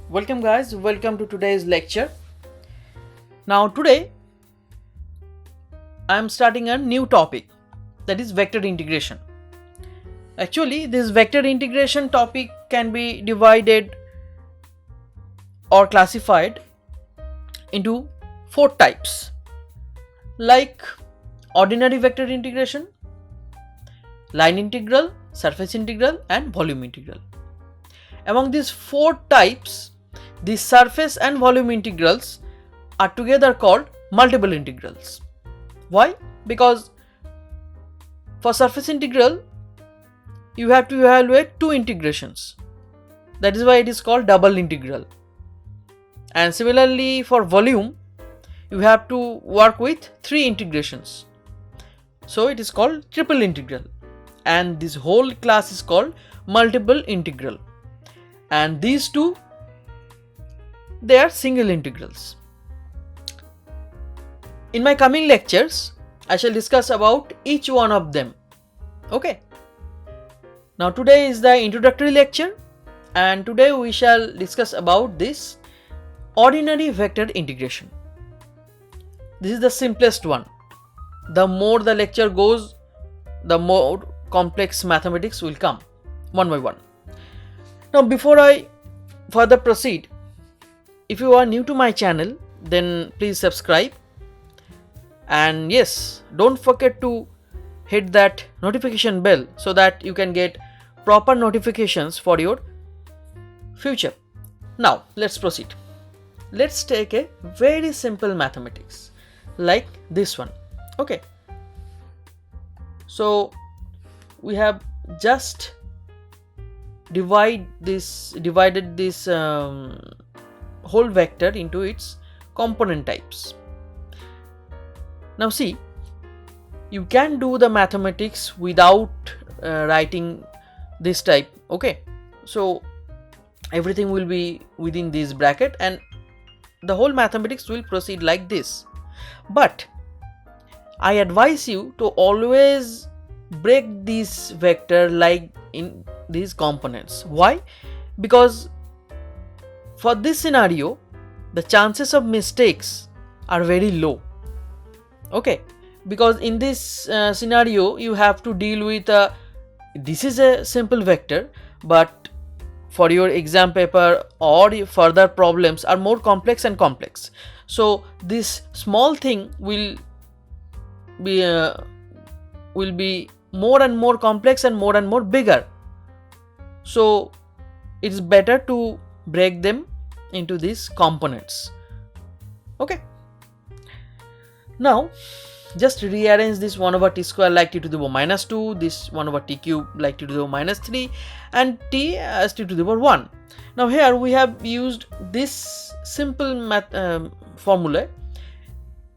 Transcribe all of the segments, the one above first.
Welcome guys, welcome to today's lecture. Now today I am starting a new topic, that is vector integration. Actually this vector integration topic can be divided or classified into 4 types, like ordinary vector integration, line integral, surface integral and volume integral. Among these 4 types, the surface and volume integrals are together called multiple integrals. Why? Because for surface integral you have to evaluate 2 integrations. That is why it is called double integral. And similarly for volume you have to work with 3 integrations. So it is called triple integral. And this whole class is called multiple integral. And these 2, they are single integrals. In my coming lectures, I shall discuss about each one of them. Okay. Now today is the introductory lecture, and today we shall discuss about this ordinary vector integration. This is the simplest one. The more the lecture goes, the more complex mathematics will come one by one. Now before I further proceed, if you are new to my channel, then please subscribe, and yes, don't forget to hit that notification bell so that you can get proper notifications for your future. Now let's proceed. Let's take a very simple mathematics like this one. Okay, so we have just divided this whole vector into its component types. Now see, you can do the mathematics without writing this type. Okay, so everything will be within this bracket and the whole mathematics will proceed like this. But I advise you to always break this vector like in these components. Why? Because for this scenario the chances of mistakes are very low. Okay, because in this scenario you have to deal with this is a simple vector, but for your exam paper or further problems are more complex and complex. So this small thing will be more and more complex and more bigger. So it is better to break them into these components. Okay, now just rearrange this 1 over t square like t to the power minus 2, this 1 over t cube like t to the power minus 3 and t as t to the power 1. Now here we have used this simple formula,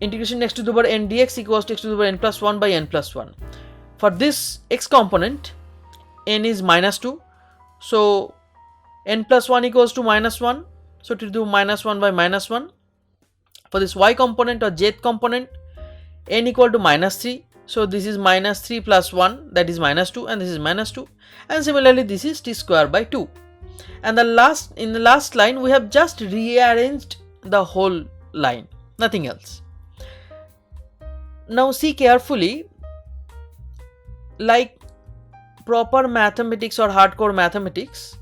integration x to the power n dx equals to x to the power n plus 1 by n plus 1. For this x component, n is minus 2, so n plus 1 equals to minus 1, so to do minus 1 by minus 1. For this y component or jth component, n equal to minus 3, so this is minus 3 plus 1, that is minus 2, and this is minus 2, and similarly this is t square by 2. And in the last line we have just rearranged the whole line, nothing else. Now see carefully, like proper mathematics or hardcore mathematics,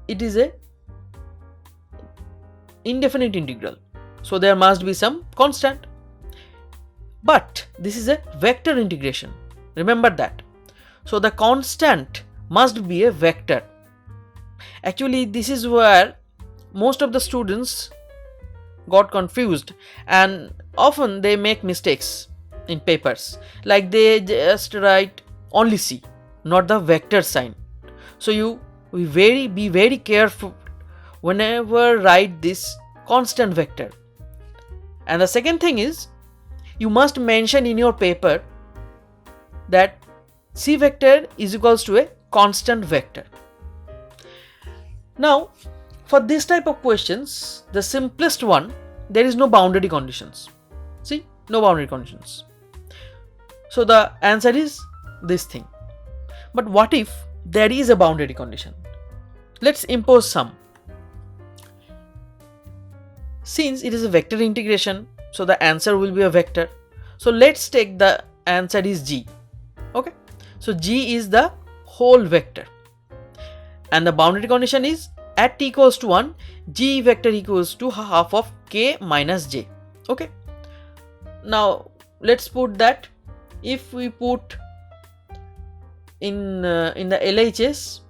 it is a indefinite integral, so there must be some constant. But this is a vector integration, remember that. So the constant must be a vector. Actually this is where most of the students got confused and often they make mistakes in papers, like they just write only C, not the vector sign. So you be very careful whenever write this constant vector. And the second thing is, you must mention in your paper that C vector is equals to a constant vector. Now for this type of questions, the simplest one, there is no boundary conditions. See, no boundary conditions. So the answer is this thing. But what if there is a boundary condition? Let's impose some. Since it is a vector integration, so the answer will be a vector. So let's take the answer is g. Okay, so g is the whole vector, and the boundary condition is at t equals to 1, g vector equals to half of k minus j. Okay, now let's put that. If we put in the LHS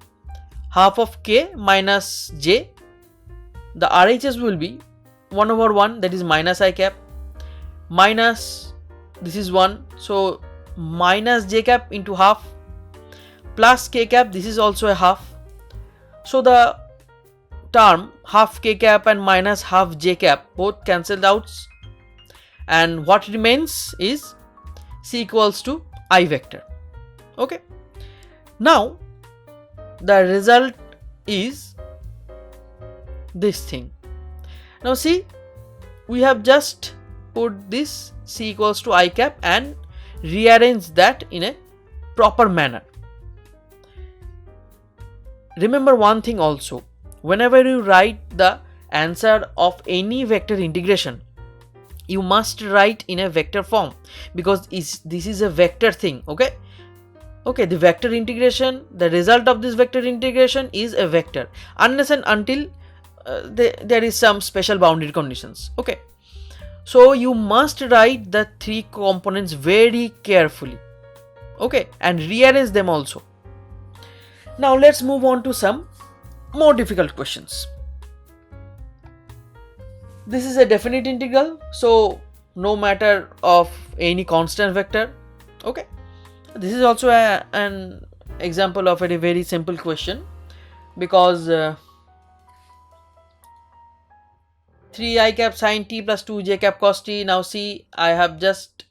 half of k minus j, the RHS will be 1 over 1, that is minus I cap, minus this is 1, so minus j cap into half, plus k cap, this is also a half. So the term half k cap and minus half j cap both cancelled out, and what remains is c equals to I vector. Okay, now the result is this thing. Now see, we have just put this c equals to I cap and rearrange that in a proper manner. Remember one thing also, whenever you write the answer of any vector integration, you must write in a vector form, because this is a vector thing. Okay, the vector integration, the result of this vector integration is a vector, unless and until there is some special boundary conditions. Okay, so you must write the three components very carefully, okay, and rearrange them also. Now let's move on to some more difficult questions. This is a definite integral, so no matter of any constant vector. Okay, this is also an example of a very simple question, because 3 I cap sin t plus 2 j cap cos t. Now see, I have just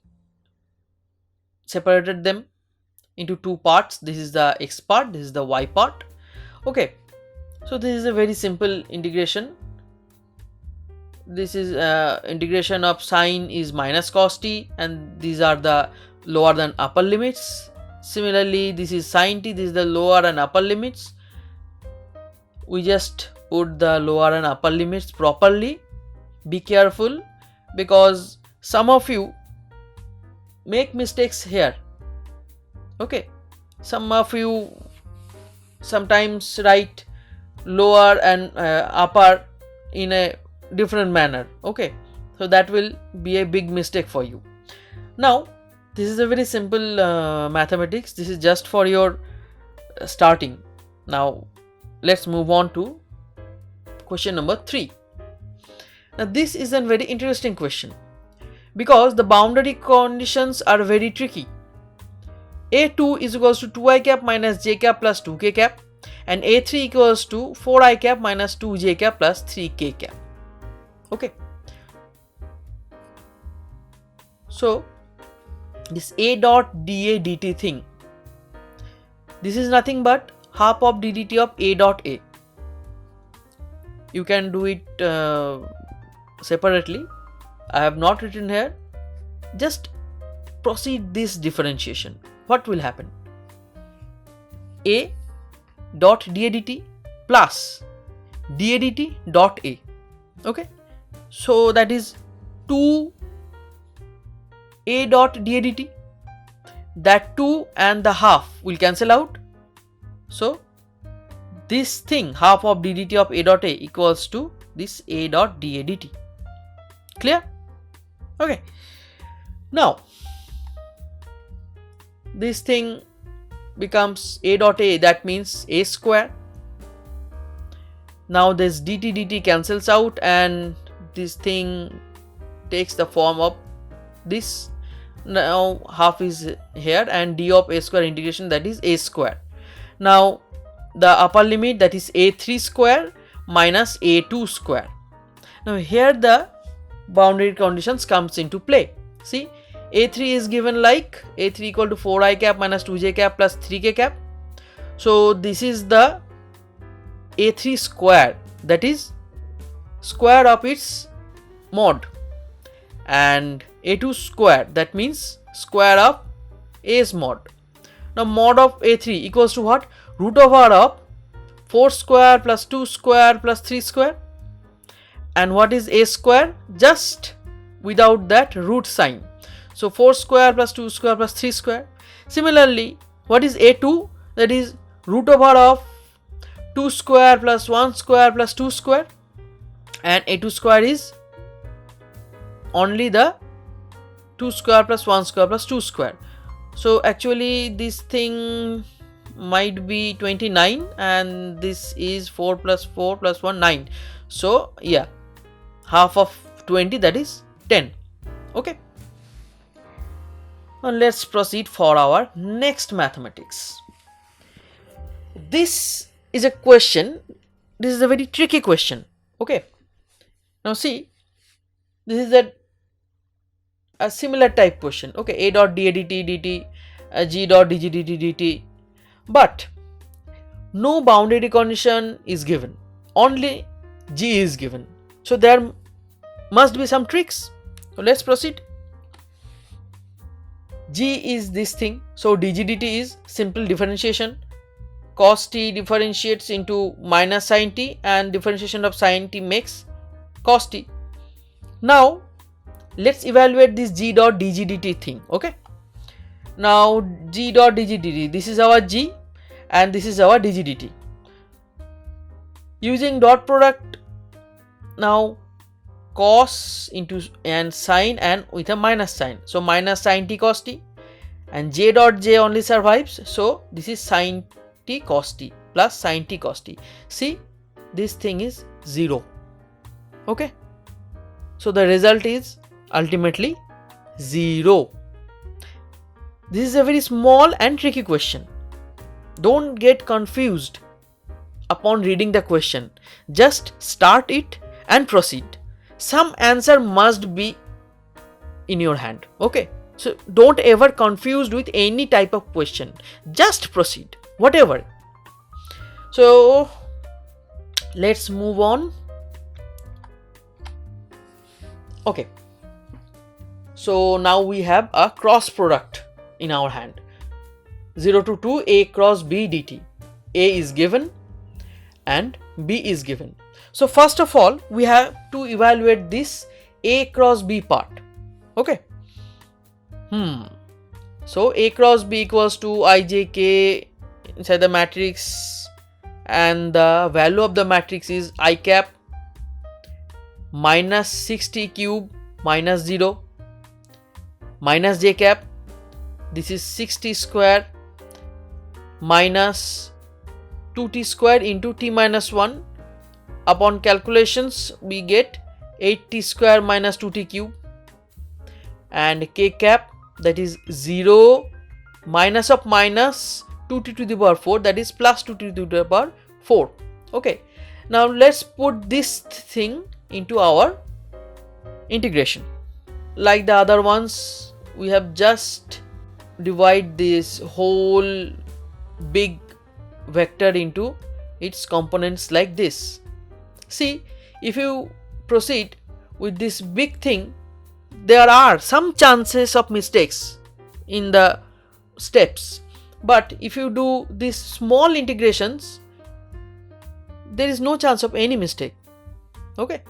separated them into two parts. This is the x part, this is the y part. Okay, so this is a very simple integration. This is integration of sine is minus cos t, and these are the lower than upper limits. Similarly, this is sin t, this is the lower and upper limits. We just put the lower and upper limits properly. Be careful, because some of you make mistakes here. Okay, some of you sometimes write lower and upper in a different manner. Okay, so that will be a big mistake for you. Now this is a very simple mathematics. This is just for your starting. Now let's move on to question number 3. Now this is a very interesting question, because the boundary conditions are very tricky. A2 is equals to 2i cap minus j cap plus 2k cap, and A3 equals to 4i cap minus 2j cap plus 3k cap. Okay, so this a dot dA dt thing, this is nothing but half of d dt of a dot a. You can do it separately. I have not written here. Just proceed this differentiation. What will happen? A dot dA dt plus dA dt dot a. Okay, so that is 2 a dot dA dt. That 2 and the half will cancel out. So this thing, half of d dt of a dot a, equals to this a dot dA dt. Clear? Okay, now this thing becomes a dot a, that means a square. Now this dt dt cancels out, and this thing takes the form of this. Now half is here, and d of a square integration, that is a square. Now the upper limit, that is a3 square minus a2 square. Now here the boundary conditions comes into play. See, a3 is given like a3 equal to 4i cap minus 2j cap plus 3k cap. So this is the a3 square, that is square of its mod, and a2 square, that means square of a's mod. Now mod of a3 equals to what? Root over of 4 square plus 2 square plus 3 square. And what is a square? Just without that root sign. So 4 square plus 2 square plus 3 square. Similarly, what is a2? That is root over of 2 square plus 1 square plus 2 square. And a2 square is only the 2 square plus 1 square plus 2 square. So actually this thing might be 29, and this is 4 plus 4 plus 1 9. So yeah, half of 20, that is 10. Okay. Now let's proceed for our next mathematics. This is a question. This is a very tricky question. Okay. Now see, this is a similar type question. Okay, a dot dA dt dt, g dot dg dt dt, but no boundary condition is given, only g is given. So there must be some tricks. So let's proceed. G is this thing, so dg dt is simple differentiation. Cos t differentiates into minus sin t, and differentiation of sin t makes cos t. Now let's evaluate this g dot dg dt thing. Okay, now g dot dg dt, this is our g and this is our dg dt. Using dot product, now cos into and sine and with a minus sign, so minus sin t cos t, and j dot j only survives, so this is sin t cos t plus sin t cos t. See, this thing is 0. Okay, so the result is ultimately 0. This is a very small and tricky question. Don't get confused upon reading the question. Just start it and proceed. Some answer must be in your hand. Okay, so don't ever confused with any type of question. Just proceed, whatever. So let's move on. Okay, so now we have a cross product in our hand. 0 to 2 a cross b dt. A is given and b is given. So first of all, we have to evaluate this a cross b part. Okay. So a cross b equals to ijk inside the matrix, and the value of the matrix is I cap minus 6t cube minus 0 minus j cap, this is 6t square minus 2t square into t minus 1. Upon calculations we get 8t square minus 2t cube, and k cap, that is 0 minus of minus 2t to the power 4, that is plus 2t to the power 4. Okay, now let's put this thing into our integration. Like the other ones, we have just divide this whole big vector into its components like this. See, if you proceed with this big thing, there are some chances of mistakes in the steps, but if you do these small integrations, there is no chance of any mistake. Okay,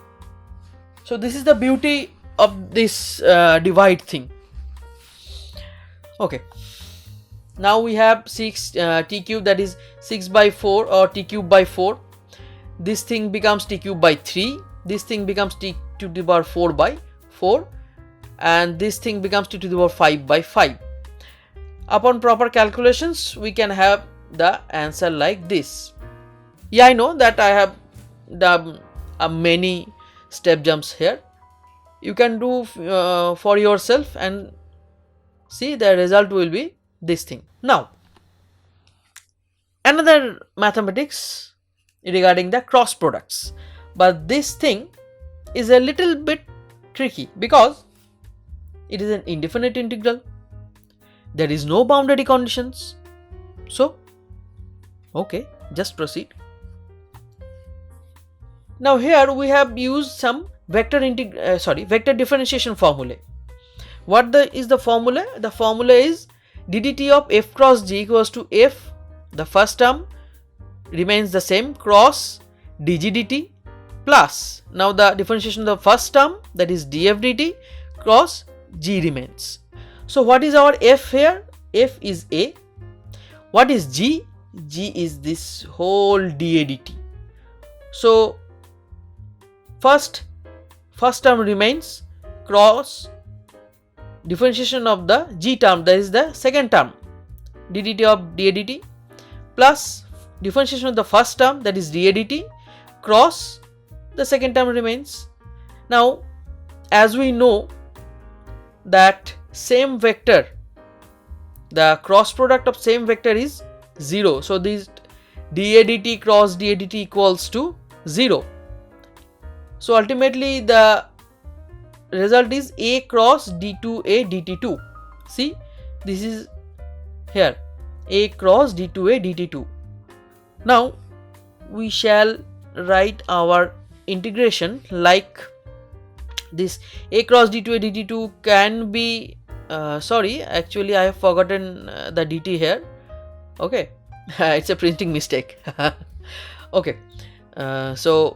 so this is the beauty of this divide thing. Okay, now we have 6 t cube, that is 6 by 4 or t cube by 4. This thing becomes t cube by 3, this thing becomes t to the power 4 by 4, and this thing becomes t to the power 5 by 5. Upon proper calculations, we can have the answer like this. Yeah, I know that I have done many step jumps here. You can do for yourself and see the result will be this thing. Now, another mathematics regarding the cross products, but this thing is a little bit tricky because it is an indefinite integral. There is no boundary conditions. So, okay, just proceed. Now here we have used some vector differentiation formulae. What is the formula? The formula is ddt of f cross g equals to f, the first term remains the same, cross dg dt plus, now the differentiation of the first term, that is df dt, cross g remains. So what is our f here? F is a. What is g? G is this whole dA dt. So first term remains, cross differentiation of the g term, that is the second term, ddt of dA dt, plus differentiation of the first term, that is dA dt, cross the second term remains. Now as we know that same vector, the cross product of same vector is 0, so this dA dt cross dA dt equals to 0. So ultimately the result is a cross d2a dt2. See, this is here, a cross d2a dt2. Now we shall write our integration like this. A cross d2a dt2 can be sorry, actually I have forgotten the dt here. Okay, it's a printing mistake. Okay, so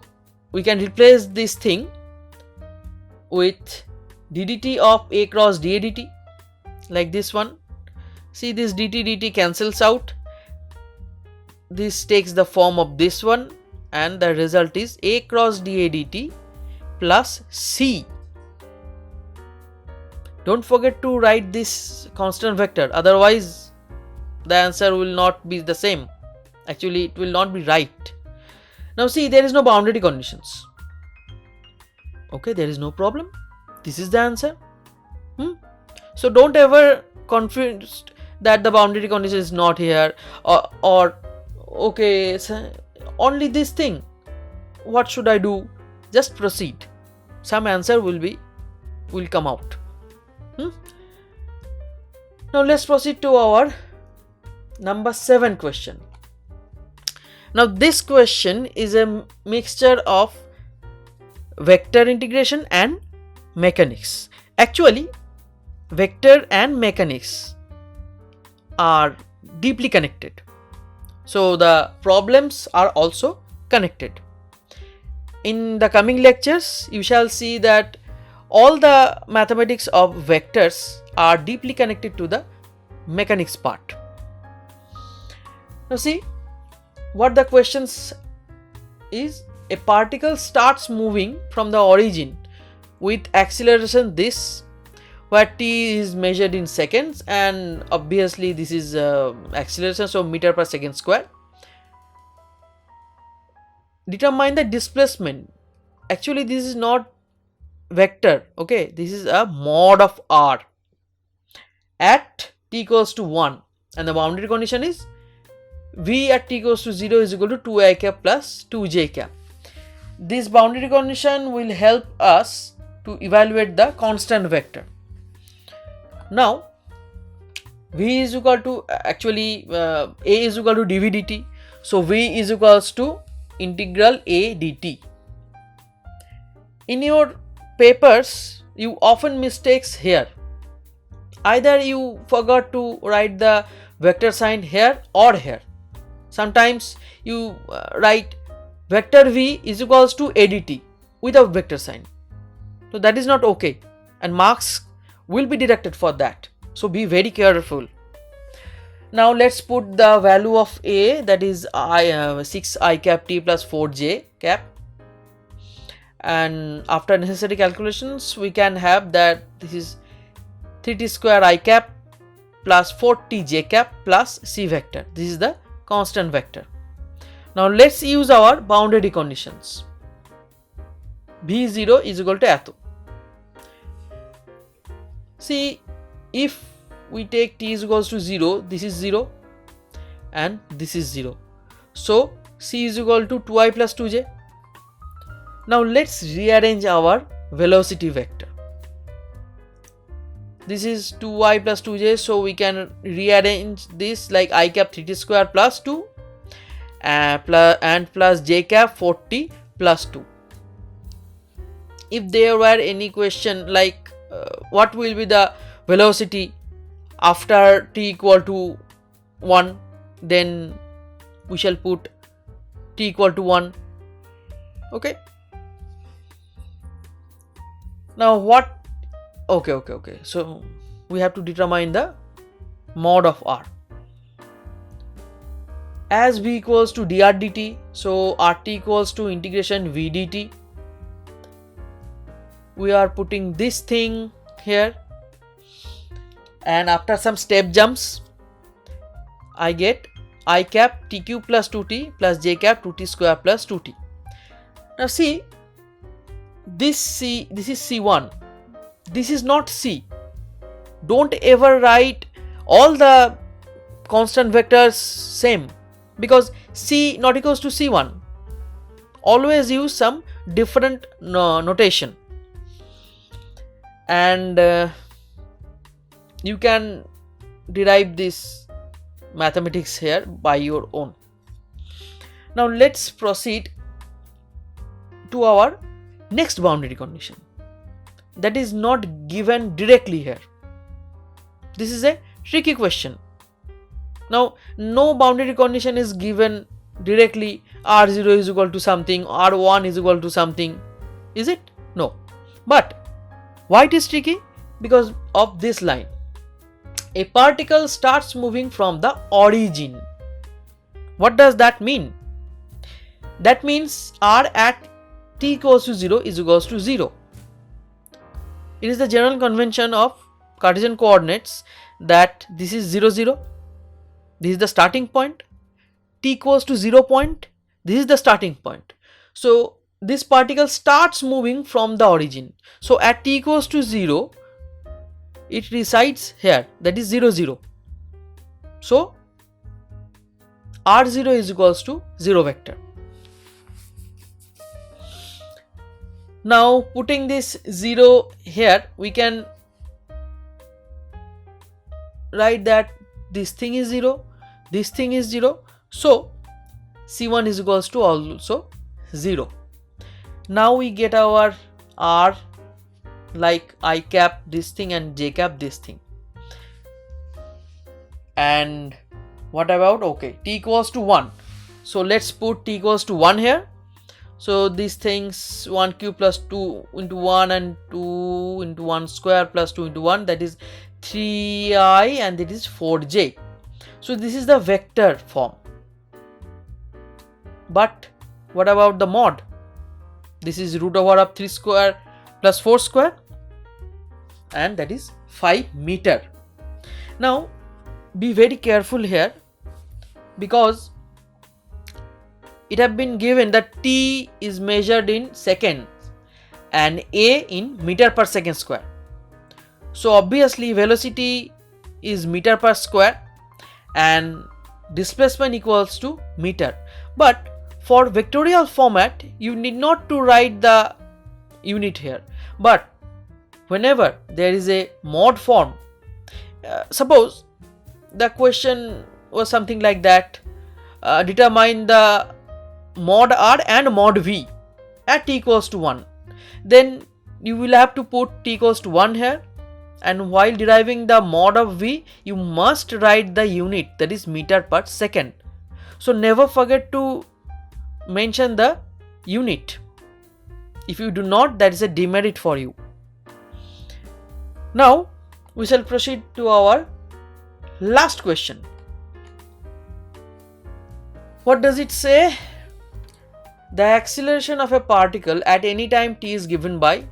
we can replace this thing with ddt of a cross dA dt, like this one. See, this dt cancels out, this takes the form of this one, and the result is a cross dA dt plus c. Don't forget to write this constant vector, otherwise the answer will not be the same. Actually it will not be right. Now see, there is no boundary conditions. Okay, there is no problem, this is the answer. So don't ever confused that the boundary condition is not here, or okay, so only this thing, what should I do? Just proceed, some answer will come out. Now let's proceed to our number 7 question. Now this question is a mixture of vector integration and mechanics. Actually vector and mechanics are deeply connected, so the problems are also connected. In the coming lectures you shall see that all the mathematics of vectors are deeply connected to the mechanics part. Now see what the questions is. A particle starts moving from the origin with acceleration this, where t is measured in seconds, and obviously this is acceleration, so meter per second square. Determine the displacement. Actually this is not vector, okay, this is a mod of r at t equals to 1, and the boundary condition is v at t equals to 0 is equal to 2i cap plus 2j cap. This boundary condition will help us to evaluate the constant vector. Now v is equal to, actually a is equal to dv dt, so v is equals to integral a dt. In your papers you often mistakes here, either you forgot to write the vector sign here or here. Sometimes you write vector v is equals to a dt without vector sign, so that is not okay, and marks will be deducted for that, so be very careful. Now let's put the value of a, that is 6i cap t plus 4j cap, and after necessary calculations we can have that this is 3t square I cap plus 4tj cap plus c vector. This is the constant vector. Now let's use our boundary conditions. v0 is equal to এত. See, if we take t is equals to 0, this is 0 and this is 0, so c is equal to 2i plus 2j. Now let's rearrange our velocity vector. This is 2i plus 2j, so we can rearrange this like I cap 3t square plus 2 and plus j cap 4t plus 2. If there were any question like what will be the velocity after t equal to 1, then we shall put t equal to 1. Okay, now what, okay, so we have to determine the mod of r as v equals to dr dt. So rt equals to integration v dt. We are putting this thing here, and after some step jumps I get I cap t cube plus 2t plus j cap 2t square plus 2t. Now see, this is c1, this is not c. Don't ever write all the constant vectors same, because c not equals to c1. Always use some different notation, and you can derive this mathematics here by your own. Now let's proceed to our next boundary condition that is not given directly here. This is a tricky question. Now no boundary condition is given directly, r0 is equal to something, r1 is equal to something, is it? No. But why it is tricky? Because of this line. A particle starts moving from the origin. What does that mean? That means r at t equals to 0 is equals to 0. It is the general convention of Cartesian coordinates that this is 0 0, this is the starting point, t equals to 0 point, this is the starting point. So this particle starts moving from the origin. So at t equals to 0 it resides here, that is 0 0. So r0 is equals to 0 vector. Now putting this 0 here, we can write that this thing is 0, this thing is 0, so c1 is equals to also 0. Now we get our r like I cap this thing and j cap this thing. And what about, okay, t equals to 1. So let's put t equals to 1 here. So these things 1 cube plus 2 into 1 and 2 into 1 square plus 2 into 1, that is 3i and it is 4j. So this is the vector form. But what about the mod? This is root over of 3 square plus 4 square, and that is 5 meter. Now be very careful here, because it have been given that t is measured in seconds and a in meter per second square. So obviously velocity is meter per square and displacement equals to meter. But for vectorial format you need not to write the unit here, but whenever there is a mod form, suppose the question was something like that, determine the mod r and mod v at t equals to 1, then you will have to put t equals to 1 here, and while deriving the mod of v you must write the unit, that is meter per second. So never forget to mention the unit. If you do not, that is a demerit for you. Now we shall proceed to our last question. What does it say? The acceleration of a particle at any time t is given by,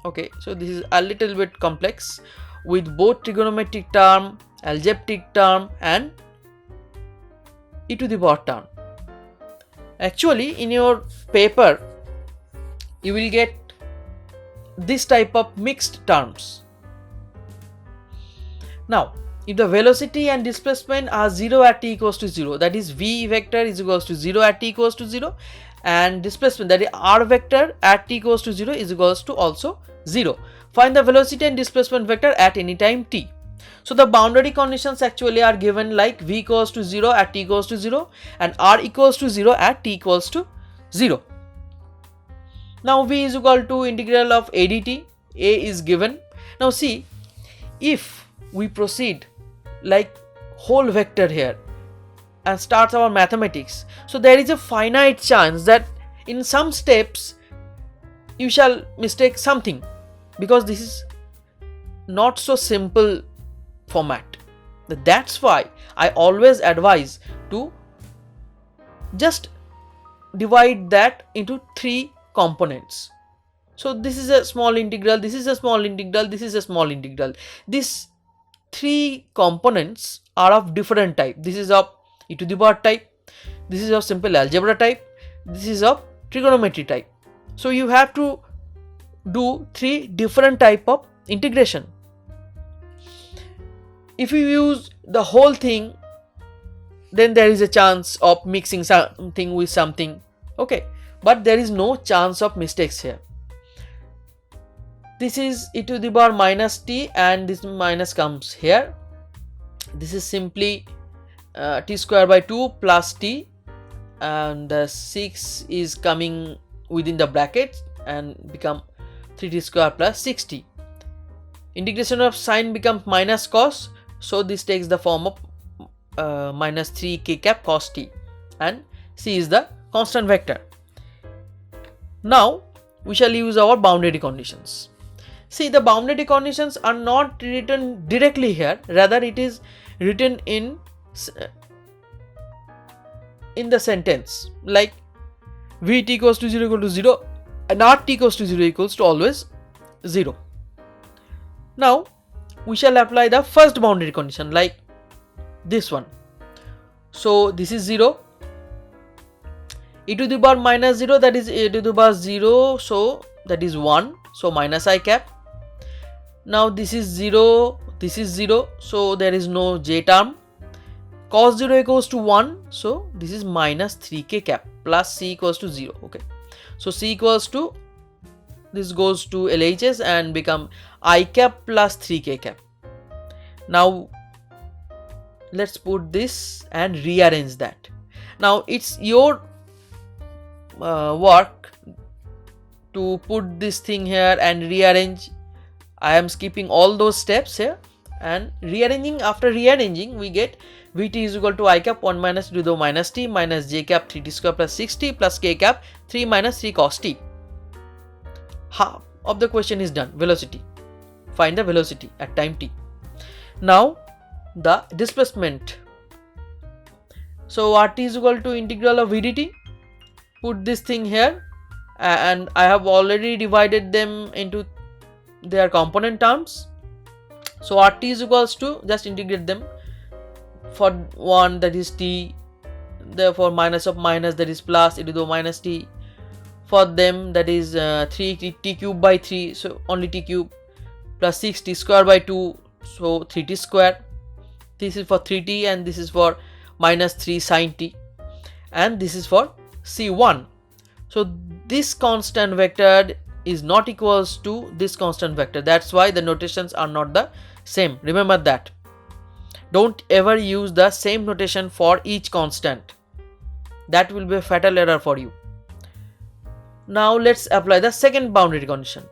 okay, so this is a little bit complex with both trigonometric term, algebraic term and e to the power term. Actually in your paper you will get this type of mixed terms. Now if the velocity and displacement are 0 at t equals to 0, that is v vector is equals to 0 at t equals to 0, and displacement, that is r vector at t equals to 0 is equals to also 0. Find the velocity and displacement vector at any time t. So the boundary conditions actually are given like v equals to 0 at t equals to 0 and r equals to 0 at t equals to 0. Now v is equal to integral of a dt, A is given. Now see, if we proceed like whole vector here and starts our mathematics, so there is a finite chance that in some steps you shall mistake something, because this is not so simple format. That's why I always advise to just divide that into 3 components. So this is a small integral, this is a small integral, this is a small integral. These 3 components are of different type. This is of e to the power type, this is of simple algebra type, this is of trigonometry type. So you have to do 3 different type of integration. If you use the whole thing, then there is a chance of mixing something with something, okay, but there is no chance of mistakes here. This is e to the power minus t, and this minus comes here. This is simply t square by 2 plus t, and 6 is coming within the brackets and become 3t square plus 6t. Integration of sine becomes minus cos, so this takes the form of minus 3 k cap cos t, and c is the constant vector. Now we shall use our boundary conditions. See, the boundary conditions are not written directly here, rather it is written in the sentence, like Vt equals to 0 equal to 0 and Rt equals to 0 equals to always 0. Now we shall apply the first boundary condition, like this one. So this is 0, e to the power minus 0, that is e to the power 0, so that is 1, so minus I cap. Now this is 0, this is 0, so there is no j term. Cos 0 equals to 1, so this is minus 3k cap plus c equals to 0. Okay, so c equals to, this goes to LHS and become I cap plus 3k cap. Now let's put this and rearrange that. Now it's your work to put this thing here and rearrange. I am skipping all those steps here and rearranging. After rearranging, we get Vt is equal to I cap 1 minus to the minus t minus j cap 3t square plus 6t plus k cap 3 minus 3 cos t. Half of the question is done. Velocity. Find the velocity at time t. Now the displacement. So Rt is equal to integral of vdt. Put this thing here, and I have already divided them into their component terms. So Rt is equals to, just integrate them. For 1, that is t, therefore minus of minus, that is plus e to the minus t. For them, that is 3 t cube by 3, so only t cube, plus 6 t square by 2, so 3t square. This is for 3t and this is for minus 3 sine t, and this is for c1. So this constant vector is not equals to this constant vector. That's why the notations are not the same. Remember that. Don't ever use the same notation for each constant. That will be a fatal error for you. Now let's apply the second boundary condition.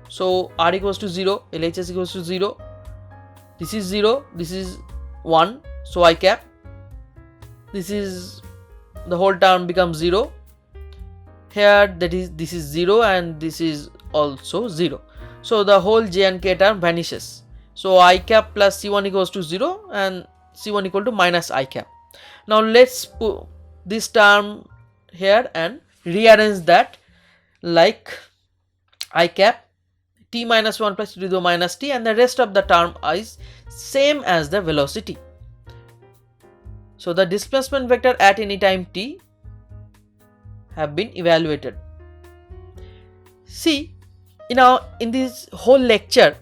So r equals to 0, LHS equals to 0. This is 0, this is 1, so I cap. This is, the whole term becomes 0. Here, that is, this is 0 and this is also 0. So the whole j and k term vanishes. So I cap plus c1 equals to 0 and c1 equal to minus I cap. Now let's put this term here and rearrange that, like I cap t minus 1 plus t to the minus t, and the rest of the term is same as the velocity. So the displacement vector at any time t have been evaluated. See, in this whole lecture,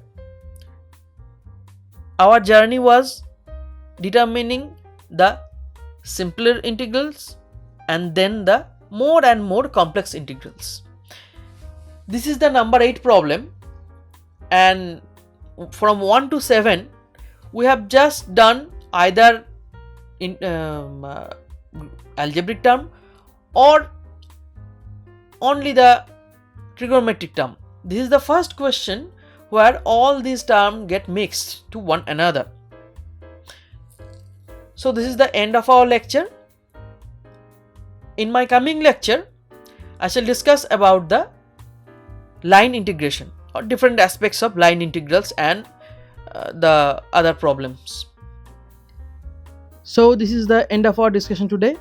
our journey was determining the simpler integrals and then the more and more complex integrals. This is the number 8 problem, and from 1 to 7 we have just done either in algebraic term or only the trigonometric term. This is the first question where all these terms get mixed to one another. So this is the end of our lecture. In my coming lecture, I shall discuss about the line integration or different aspects of line integrals and the other problems. So this is the end of our discussion today.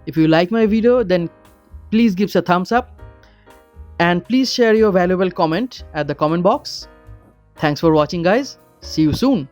If you like my video, then please give a thumbs up and please share your valuable comment at the comment box. Thanks for watching, guys. See you soon.